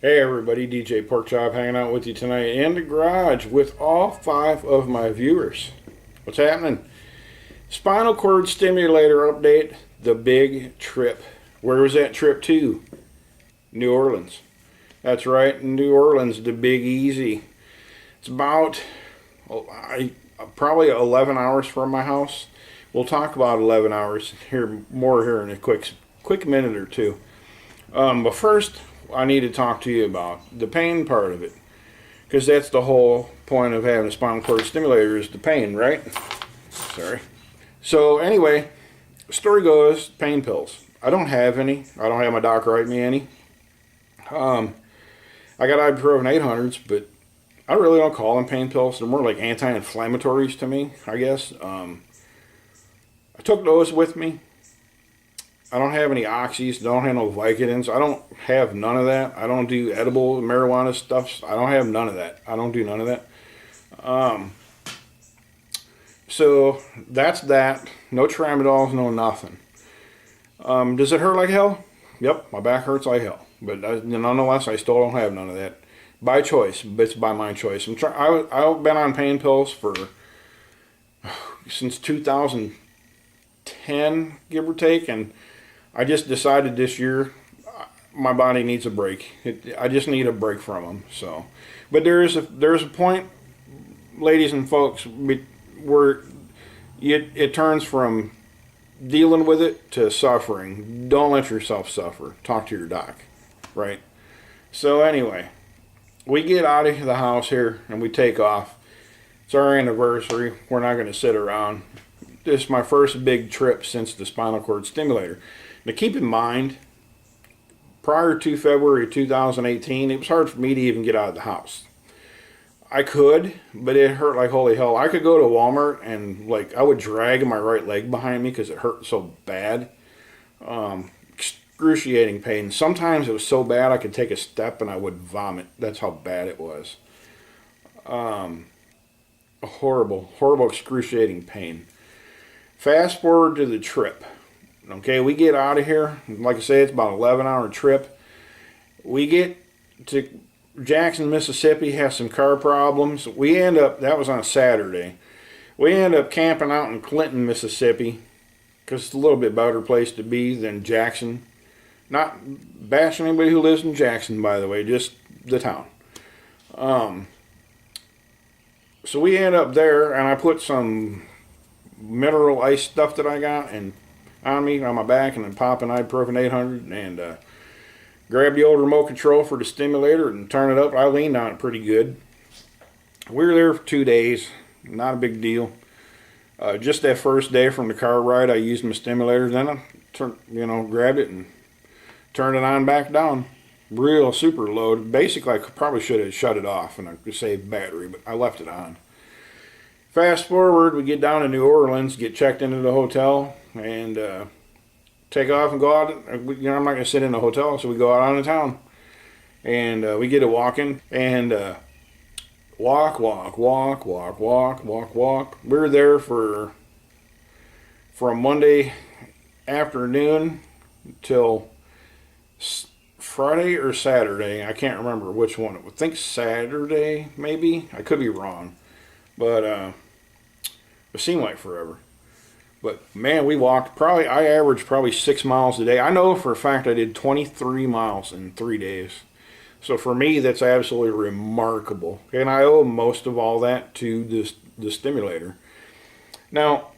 Hey everybody, DJ Porkchop hanging out with you tonight in the garage with all 5 of my viewers. What's happening? Spinal cord stimulator update, the big trip. Where was that trip to? New Orleans. That's right, New Orleans, the Big Easy. It's about probably 11 hours from my house. We'll talk about 11 hours more here in a quick minute or two. But first, I need to talk to you about the pain part of it, because that's the whole point of having a spinal cord stimulator, is the pain, right? Sorry. So anyway, story goes, pain pills. I don't have any. I don't have my doc write me any. I got ibuprofen 800s, but I really don't call them pain pills. They're more like anti-inflammatories to me, I guess. I took those with me. I don't have any oxys, don't have no Vicodins. I don't have none of that. I don't do edible marijuana stuff. I don't have none of that. I don't do none of that. So that's that. No tramadols, no nothing. Does it hurt like hell? Yep, my back hurts like hell. But nonetheless, I still don't have none of that. By choice, but it's by my choice. I've been on pain pills since 2010, give or take, and I just decided this year my body needs a break. I just need a break from them. So, but there's a point, ladies and folks, where it turns from dealing with it to suffering. Don't let yourself suffer. Talk to your doc, right? So anyway, we get out of the house here and we take off. It's our anniversary. We're not going to sit around. This is my first big trip since the spinal cord stimulator. Now keep in mind, prior to February 2018, it was hard for me to even get out of the house. I could, but it hurt like holy hell. I could go to Walmart and I would drag my right leg behind me because it hurt so bad. Excruciating pain. Sometimes it was so bad I could take a step and I would vomit. That's how bad it was. Horrible, excruciating pain. Fast forward to the trip. Okay, we get out of here. Like I say, it's about an 11-hour trip. We get to Jackson, Mississippi, have some car problems. That was on a Saturday. We end up camping out in Clinton, Mississippi, because it's a little bit better place to be than Jackson. Not bashing anybody who lives in Jackson, by the way, just the town. So we end up there, and I put some mineral ice stuff that I got on my back, and then pop an ibuprofen 800 and grab the old remote control for the stimulator and turn it up. I leaned on it pretty good. We were there for 2 days. Not a big deal. Just that first day from the car ride, I used my stimulator. Then I grabbed it and turned it on back down. Real super low. Basically, I probably should have shut it off and I could save battery, but I left it on. Fast forward, we get down to New Orleans, get checked into the hotel, and take off and go out. I'm not going to sit in the hotel, so we go out on the town. And we get to walking, and walk. We were there from Monday afternoon till Friday or Saturday. I can't remember which one. I think Saturday, maybe. I could be wrong. But it seemed like forever. But man, we walked I averaged probably 6 miles a day. I know for a fact I did 23 miles in 3 days. So for me, that's absolutely remarkable. And I owe most of all that to the stimulator. Now,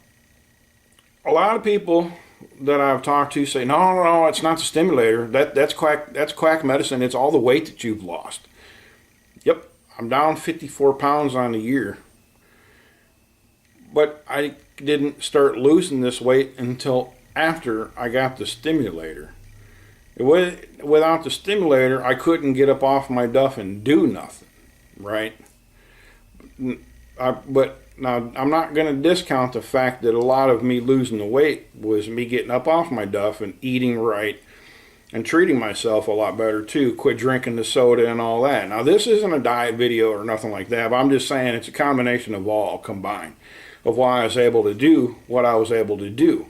a lot of people that I've talked to say, no, it's not the stimulator. That's quack medicine. It's all the weight that you've lost. Yep, I'm down 54 pounds on the year. But I didn't start losing this weight until after I got the stimulator. Without the stimulator, I couldn't get up off my duff and do nothing, right? But now, I'm not going to discount the fact that a lot of me losing the weight was me getting up off my duff and eating right and treating myself a lot better too. Quit drinking the soda and all that. Now, this isn't a diet video or nothing like that, but I'm just saying it's a combination of all combined of why I was able to do what I was able to do.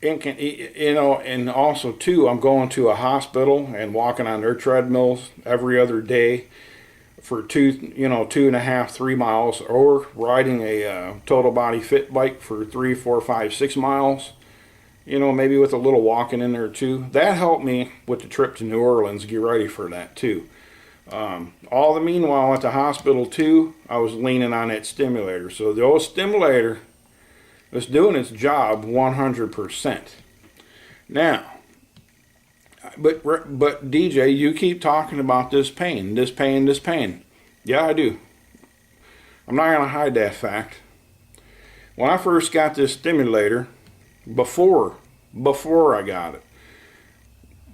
you know, and also too, I'm going to a hospital and walking on their treadmills every other day for 2.5, 3 miles, or riding a total body fit bike for 3, 4, 5, 6 miles. You know, maybe with a little walking in there too. That helped me with the trip to New Orleans. Get ready for that too. All the meanwhile at the hospital too, I was leaning on that stimulator. So the old stimulator was doing its job 100%. Now, but DJ, you keep talking about this pain, this pain, this pain. Yeah, I do. I'm not going to hide that fact. When I first got this stimulator, before I got it,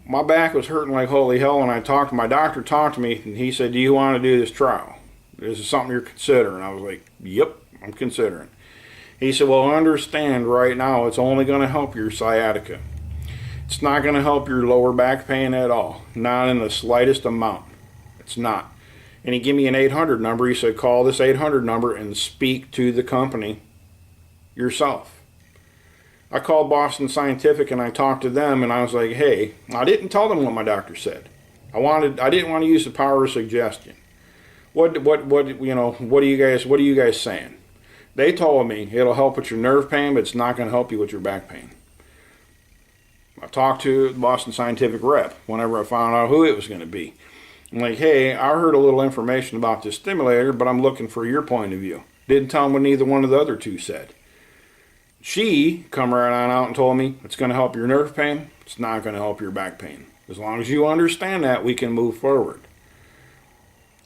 my back was hurting like holy hell, and my doctor talked to me, and he said, do you want to do this trial? This is something you're considering. I was like, yep, I'm considering. He said, well, understand right now it's only going to help your sciatica. It's not going to help your lower back pain at all. Not in the slightest amount. It's not. And he gave me an 800 number. He said, call this 800 number and speak to the company yourself. I called Boston Scientific and I talked to them, and I was like, hey, I didn't tell them what my doctor said. I didn't want to use the power of suggestion. What are you guys saying? They told me it'll help with your nerve pain, but it's not going to help you with your back pain. I talked to the Boston Scientific rep whenever I found out who it was going to be. I'm like, hey, I heard a little information about this stimulator, but I'm looking for your point of view. Didn't tell them what neither one of the other two said. She come right on out and told me it's going to help your nerve pain. It's not going to help your back pain. As long as you understand that, we can move forward.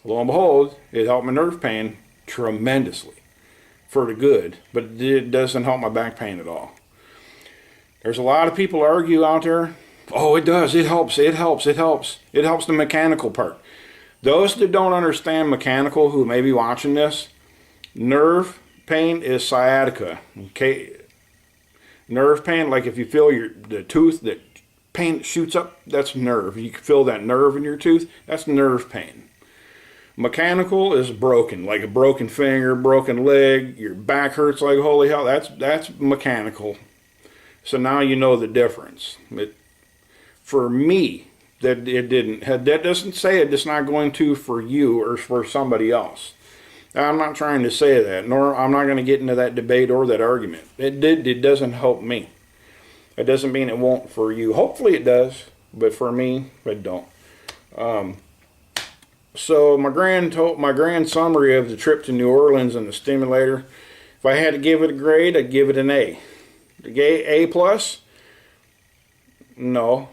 Lo and behold, it helped my nerve pain tremendously for the good, but it doesn't help my back pain at all. There's a lot of people argue out there, oh, it does, it helps, it helps, it helps. It helps the mechanical part. Those that don't understand mechanical who may be watching this, nerve pain is sciatica, okay? Nerve pain, like if you feel the tooth, that pain that shoots up, that's nerve. You can feel that nerve in your tooth, that's nerve pain. Mechanical is broken, like a broken finger, broken leg, your back hurts like holy hell, that's mechanical. So now you know the difference. For me, that doesn't say it's not going to for you or for somebody else. I'm not trying to say that, nor I'm not going to get into that debate or that argument. It doesn't help me. It doesn't mean it won't for you. Hopefully it does, but for me, it don't. So my grand summary of the trip to New Orleans and the stimulator, if I had to give it a grade, I'd give it an A. A plus? No.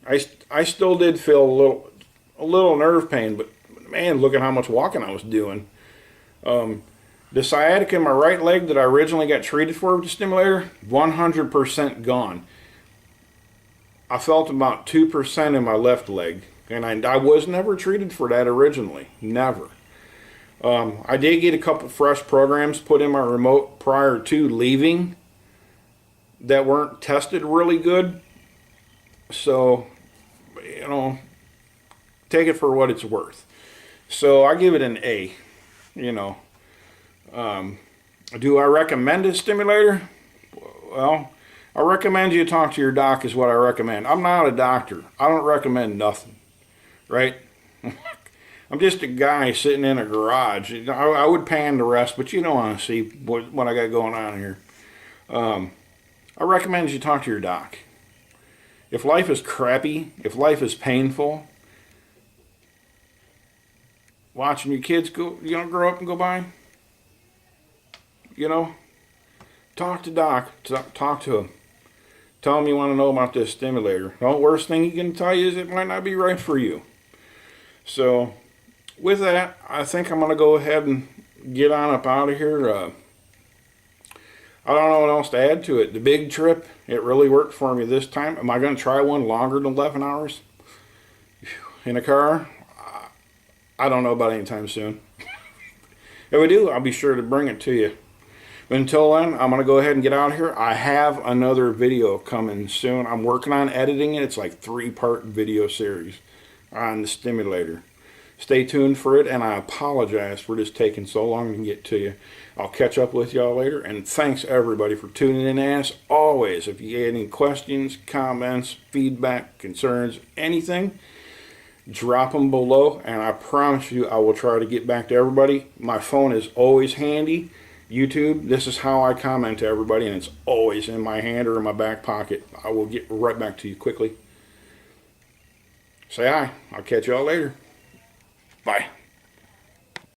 I still did feel a little nerve pain, but man, look at how much walking I was doing. The sciatica in my right leg that I originally got treated for with the stimulator, 100% gone. I felt about 2% in my left leg, and I was never treated for that originally. Never. I did get a couple fresh programs put in my remote prior to leaving that weren't tested really good. So, take it for what it's worth. So I give it an A. Do I recommend a stimulator? Well, I recommend you talk to your doc is what I recommend. I'm not a doctor. I don't recommend nothing, right? I'm just a guy sitting in a garage. I would pan the rest, but you don't want to see what I got going on here. I recommend you talk to your doc. If life is crappy, if life is painful, watching your kids grow up and go by, talk to doc, talk to him. Tell him you want to know about this stimulator. The worst thing he can tell you is it might not be right for you. So, with that, I think I'm going to go ahead and get on up out of here. I don't know what else to add to it. The big trip, it really worked for me this time. Am I going to try one longer than 11 hours in a car? I don't know about anytime soon. If I do, I'll be sure to bring it to you. But until then, I'm going to go ahead and get out of here. I have another video coming soon. I'm working on editing it. It's like 3-part video series on the stimulator. Stay tuned for it, and I apologize for just taking so long to get to you. I'll catch up with y'all later, and thanks everybody for tuning in. As always, if you have any questions, comments, feedback, concerns, anything, drop them below, and I promise you I will try to get back to everybody. My phone is always handy. YouTube, this is how I comment to everybody, and it's always in my hand or in my back pocket. I will get right back to you quickly. Say hi. I'll catch y'all later. Bye.